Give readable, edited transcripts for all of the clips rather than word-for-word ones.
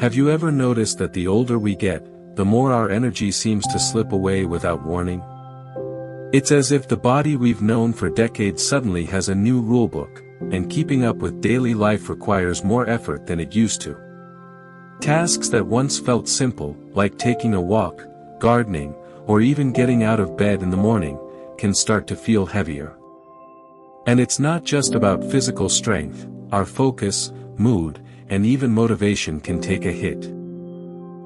Have you ever noticed that the older we get, the more our energy seems to slip away without warning? It's as if the body we've known for decades suddenly has a new rulebook, and keeping up with daily life requires more effort than it used to. Tasks that once felt simple, like taking a walk, gardening, or even getting out of bed in the morning, can start to feel heavier. And it's not just about physical strength, our focus, mood, and even motivation can take a hit.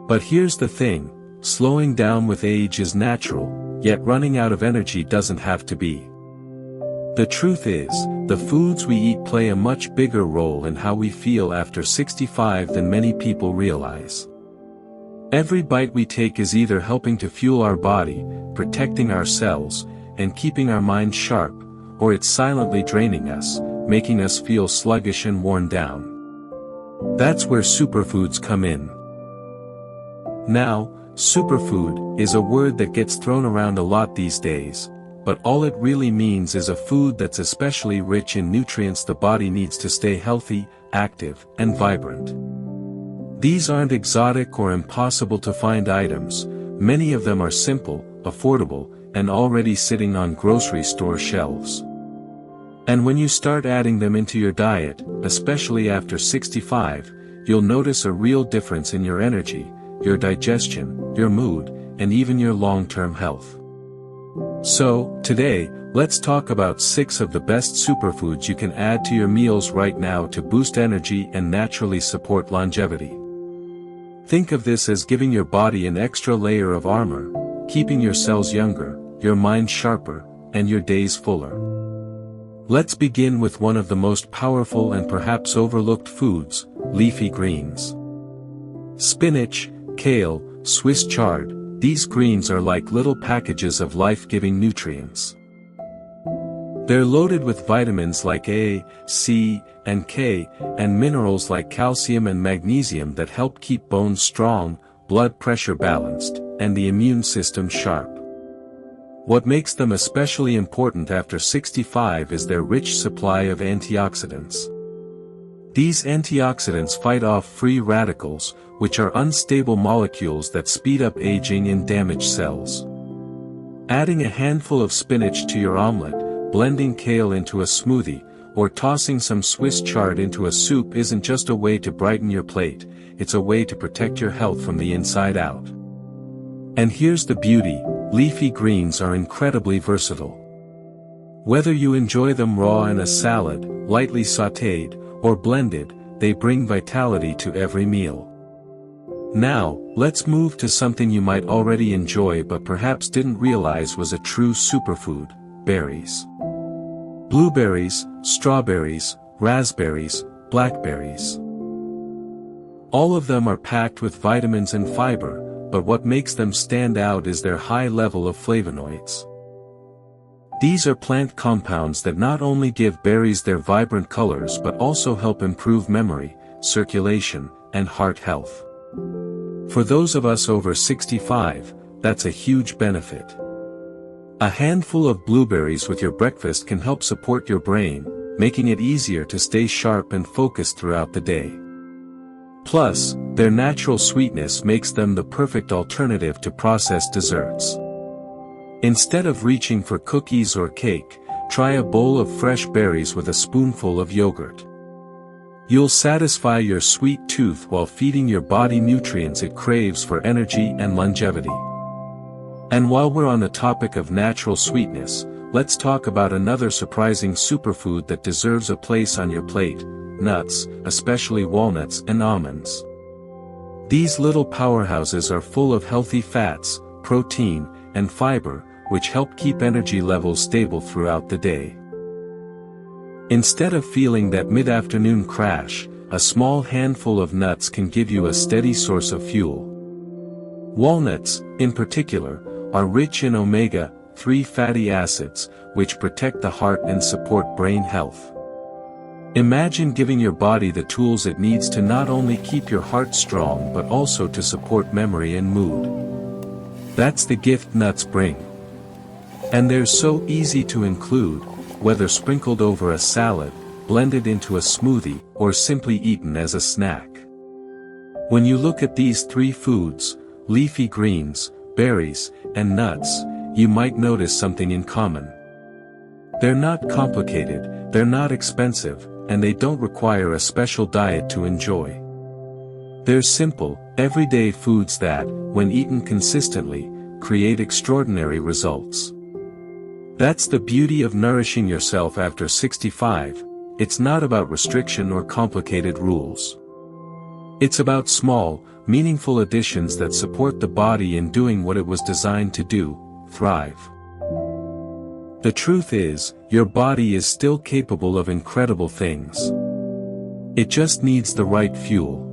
But here's the thing, slowing down with age is natural, yet running out of energy doesn't have to be. The truth is, the foods we eat play a much bigger role in how we feel after 65 than many people realize. Every bite we take is either helping to fuel our body, protecting our cells, and keeping our mind sharp, or it's silently draining us, making us feel sluggish and worn down. That's where superfoods come in. Now, superfood is a word that gets thrown around a lot these days, but all it really means is a food that's especially rich in nutrients the body needs to stay healthy, active, and vibrant. These aren't exotic or impossible to find items, many of them are simple, affordable, and already sitting on grocery store shelves. And when you start adding them into your diet, especially after 65, you'll notice a real difference in your energy, your digestion, your mood, and even your long-term health. So, today, let's talk about 6 of the best superfoods you can add to your meals right now to boost energy and naturally support longevity. Think of this as giving your body an extra layer of armor, keeping your cells younger, your mind sharper, and your days fuller. Let's begin with one of the most powerful and perhaps overlooked foods, leafy greens. Spinach, kale, Swiss chard, these greens are like little packages of life-giving nutrients. They're loaded with vitamins like A, C, and K, and minerals like calcium and magnesium that help keep bones strong, blood pressure balanced, and the immune system sharp. What makes them especially important after 65 is their rich supply of antioxidants. These antioxidants fight off free radicals, which are unstable molecules that speed up aging in damaged cells. Adding a handful of spinach to your omelet, blending kale into a smoothie, or tossing some Swiss chard into a soup isn't just a way to brighten your plate, it's a way to protect your health from the inside out. And here's the beauty, leafy greens are incredibly versatile. Whether you enjoy them raw in a salad, lightly sautéed, or blended, they bring vitality to every meal. Now, let's move to something you might already enjoy but perhaps didn't realize was a true superfood, berries. Blueberries, strawberries, raspberries, blackberries. All of them are packed with vitamins and fiber, but what makes them stand out is their high level of flavonoids. These are plant compounds that not only give berries their vibrant colors but also help improve memory, circulation, and heart health. For those of us over 65, that's a huge benefit. A handful of blueberries with your breakfast can help support your brain, making it easier to stay sharp and focused throughout the day. Plus, their natural sweetness makes them the perfect alternative to processed desserts. Instead of reaching for cookies or cake, try a bowl of fresh berries with a spoonful of yogurt. You'll satisfy your sweet tooth while feeding your body nutrients it craves for energy and longevity. And while we're on the topic of natural sweetness, let's talk about another surprising superfood that deserves a place on your plate, nuts, especially walnuts and almonds. These little powerhouses are full of healthy fats, protein, and fiber, which help keep energy levels stable throughout the day. Instead of feeling that mid-afternoon crash, a small handful of nuts can give you a steady source of fuel. Walnuts, in particular, are rich in omega-3 fatty acids, which protect the heart and support brain health. Imagine giving your body the tools it needs to not only keep your heart strong but also to support memory and mood. That's the gift nuts bring. And they're so easy to include, whether sprinkled over a salad, blended into a smoothie, or simply eaten as a snack. When you look at these three foods, leafy greens, berries, and nuts, you might notice something in common. They're not complicated, they're not expensive, and they don't require a special diet to enjoy. They're simple, everyday foods that, when eaten consistently, create extraordinary results. That's the beauty of nourishing yourself after 65. It's not about restriction or complicated rules. It's about small, meaningful additions that support the body in doing what it was designed to do, thrive. The truth is, your body is still capable of incredible things. It just needs the right fuel.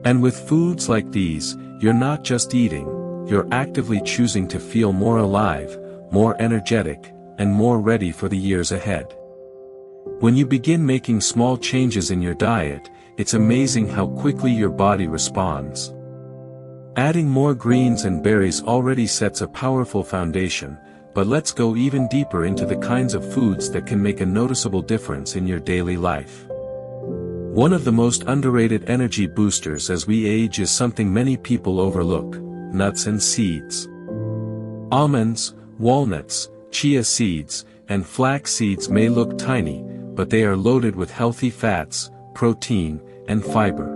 And with foods like these, you're not just eating, you're actively choosing to feel more alive, more energetic, and more ready for the years ahead. When you begin making small changes in your diet, it's amazing how quickly your body responds. Adding more greens and berries already sets a powerful foundation, but let's go even deeper into the kinds of foods that can make a noticeable difference in your daily life. One of the most underrated energy boosters as we age is something many people overlook: nuts and seeds. Almonds, walnuts, chia seeds, and flax seeds may look tiny, but they are loaded with healthy fats, protein, and fiber.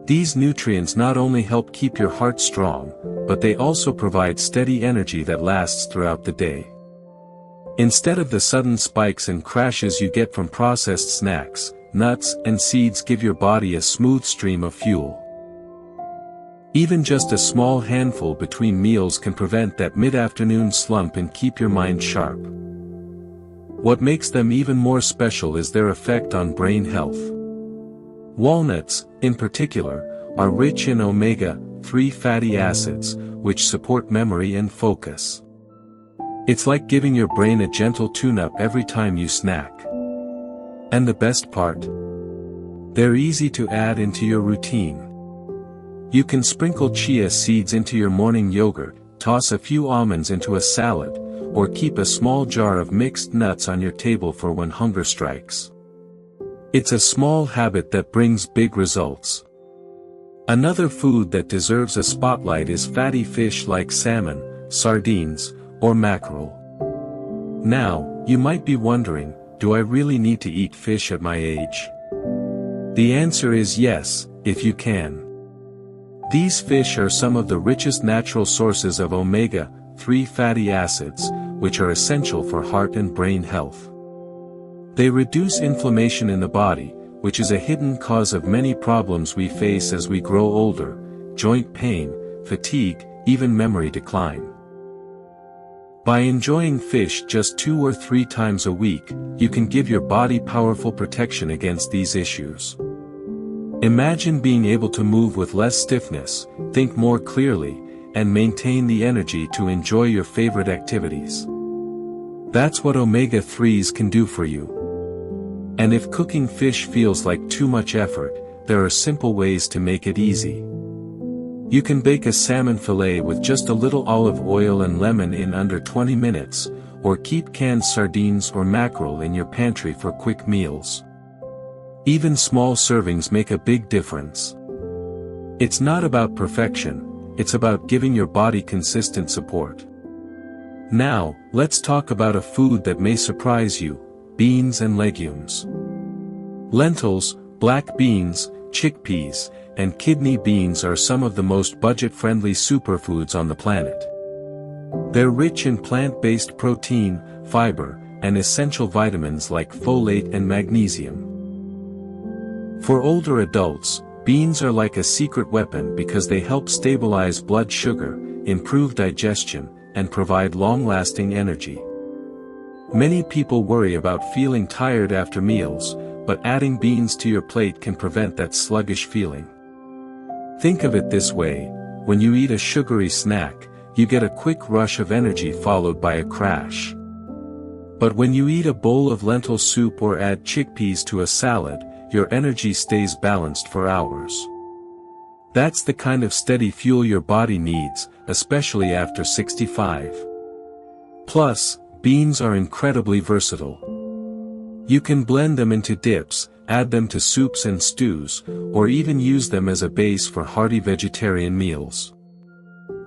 These nutrients not only help keep your heart strong, but they also provide steady energy that lasts throughout the day. Instead of the sudden spikes and crashes you get from processed snacks, nuts and seeds give your body a smooth stream of fuel. Even just a small handful between meals can prevent that mid-afternoon slump and keep your mind sharp. What makes them even more special is their effect on brain health. Walnuts, in particular, are rich in omega-3 fatty acids, which support memory and focus. It's like giving your brain a gentle tune-up every time you snack. And the best part? They're easy to add into your routine. You can sprinkle chia seeds into your morning yogurt, toss a few almonds into a salad, or keep a small jar of mixed nuts on your table for when hunger strikes. It's a small habit that brings big results. Another food that deserves a spotlight is fatty fish like salmon, sardines, or mackerel. Now, you might be wondering, do I really need to eat fish at my age? The answer is yes, if you can. These fish are some of the richest natural sources of omega-3 fatty acids, which are essential for heart and brain health. They reduce inflammation in the body, which is a hidden cause of many problems we face as we grow older: joint pain, fatigue, even memory decline. By enjoying fish just 2 or 3 times a week, you can give your body powerful protection against these issues. Imagine being able to move with less stiffness, think more clearly, and maintain the energy to enjoy your favorite activities. That's what omega-3s can do for you. And if cooking fish feels like too much effort, there are simple ways to make it easy. You can bake a salmon fillet with just a little olive oil and lemon in under 20 minutes, or keep canned sardines or mackerel in your pantry for quick meals. Even small servings make a big difference. It's not about perfection, it's about giving your body consistent support. Now, let's talk about a food that may surprise you: beans and legumes. Lentils, black beans, chickpeas, and kidney beans are some of the most budget-friendly superfoods on the planet. They're rich in plant-based protein, fiber, and essential vitamins like folate and magnesium. For older adults, beans are like a secret weapon because they help stabilize blood sugar, improve digestion, and provide long-lasting energy. Many people worry about feeling tired after meals, but adding beans to your plate can prevent that sluggish feeling. Think of it this way: when you eat a sugary snack, you get a quick rush of energy followed by a crash. But when you eat a bowl of lentil soup or add chickpeas to a salad, your energy stays balanced for hours. That's the kind of steady fuel your body needs, especially after 65. Plus, beans are incredibly versatile. You can blend them into dips, add them to soups and stews, or even use them as a base for hearty vegetarian meals.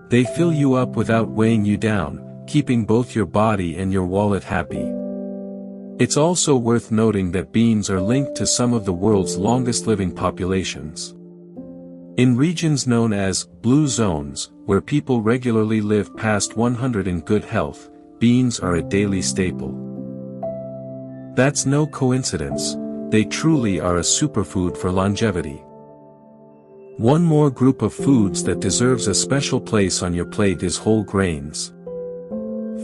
They fill you up without weighing you down, keeping both your body and your wallet happy. It's also worth noting that beans are linked to some of the world's longest living populations. In regions known as blue zones, where people regularly live past 100 in good health, beans are a daily staple. That's no coincidence, they truly are a superfood for longevity. One more group of foods that deserves a special place on your plate is whole grains.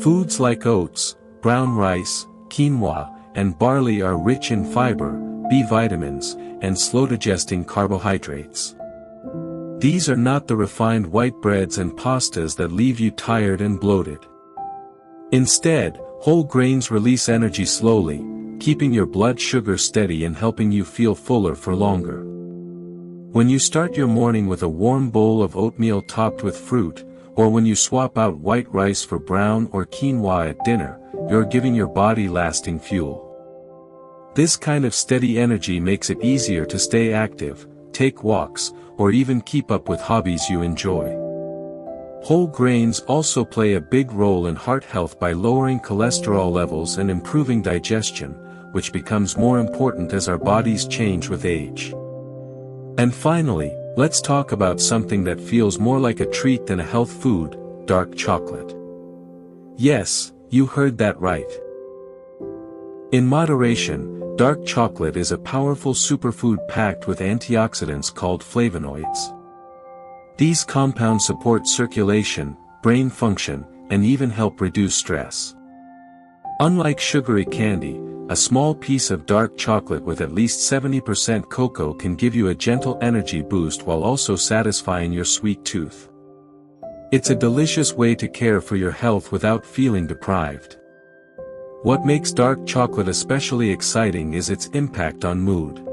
Foods like oats, brown rice, quinoa, and barley are rich in fiber, B vitamins, and slow-digesting carbohydrates. These are not the refined white breads and pastas that leave you tired and bloated. Instead, whole grains release energy slowly, keeping your blood sugar steady and helping you feel fuller for longer. When you start your morning with a warm bowl of oatmeal topped with fruit, or when you swap out white rice for brown or quinoa at dinner, you're giving your body lasting fuel. This kind of steady energy makes it easier to stay active, take walks, or even keep up with hobbies you enjoy. Whole grains also play a big role in heart health by lowering cholesterol levels and improving digestion, which becomes more important as our bodies change with age. And finally, let's talk about something that feels more like a treat than a health food, dark chocolate. Yes, you heard that right. In moderation, dark chocolate is a powerful superfood packed with antioxidants called flavonoids. These compounds support circulation, brain function, and even help reduce stress. Unlike sugary candy, a small piece of dark chocolate with at least 70% cocoa can give you a gentle energy boost while also satisfying your sweet tooth. It's a delicious way to care for your health without feeling deprived. What makes dark chocolate especially exciting is its impact on mood.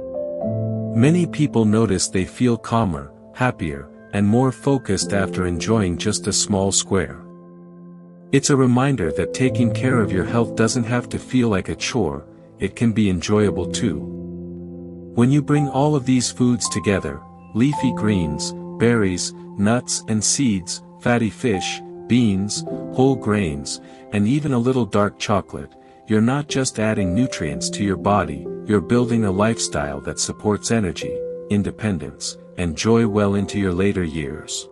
Many people notice they feel calmer, happier, and more focused after enjoying just a small square. It's a reminder that taking care of your health doesn't have to feel like a chore, it can be enjoyable too. When you bring all of these foods together, leafy greens, berries, nuts and seeds, fatty fish, beans, whole grains, and even a little dark chocolate, you're not just adding nutrients to your body, you're building a lifestyle that supports energy, independence, and joy well into your later years.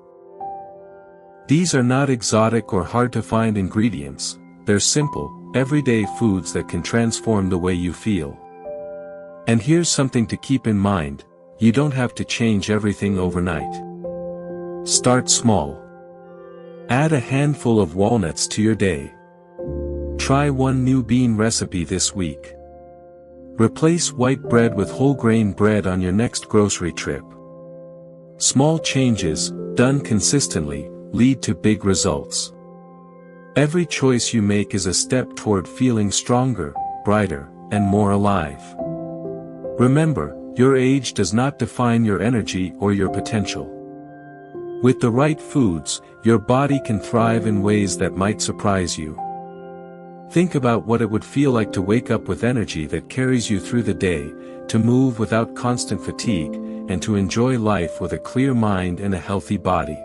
These are not exotic or hard-to-find ingredients, they're simple, everyday foods that can transform the way you feel. And here's something to keep in mind, you don't have to change everything overnight. Start small. Add a handful of walnuts to your day. Try one new bean recipe this week. Replace white bread with whole grain bread on your next grocery trip. Small changes, done consistently, lead to big results. Every choice you make is a step toward feeling stronger, brighter, and more alive. Remember, your age does not define your energy or your potential. With the right foods, your body can thrive in ways that might surprise you. Think about what it would feel like to wake up with energy that carries you through the day, to move without constant fatigue, and to enjoy life with a clear mind and a healthy body.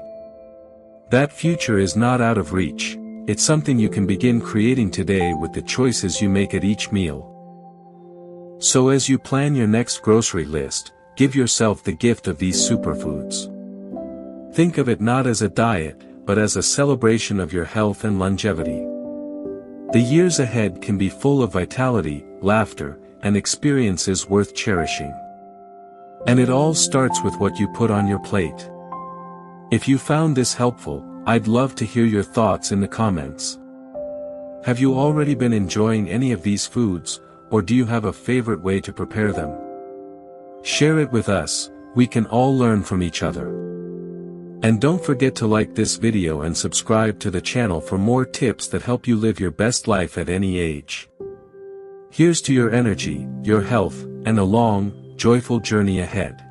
That future is not out of reach, it's something you can begin creating today with the choices you make at each meal. So as you plan your next grocery list, give yourself the gift of these superfoods. Think of it not as a diet, but as a celebration of your health and longevity. The years ahead can be full of vitality, laughter, and experiences worth cherishing. And it all starts with what you put on your plate. If you found this helpful, I'd love to hear your thoughts in the comments. Have you already been enjoying any of these foods, or do you have a favorite way to prepare them? Share it with us, we can all learn from each other. And don't forget to like this video and subscribe to the channel for more tips that help you live your best life at any age. Here's to your energy, your health, and a long, joyful journey ahead.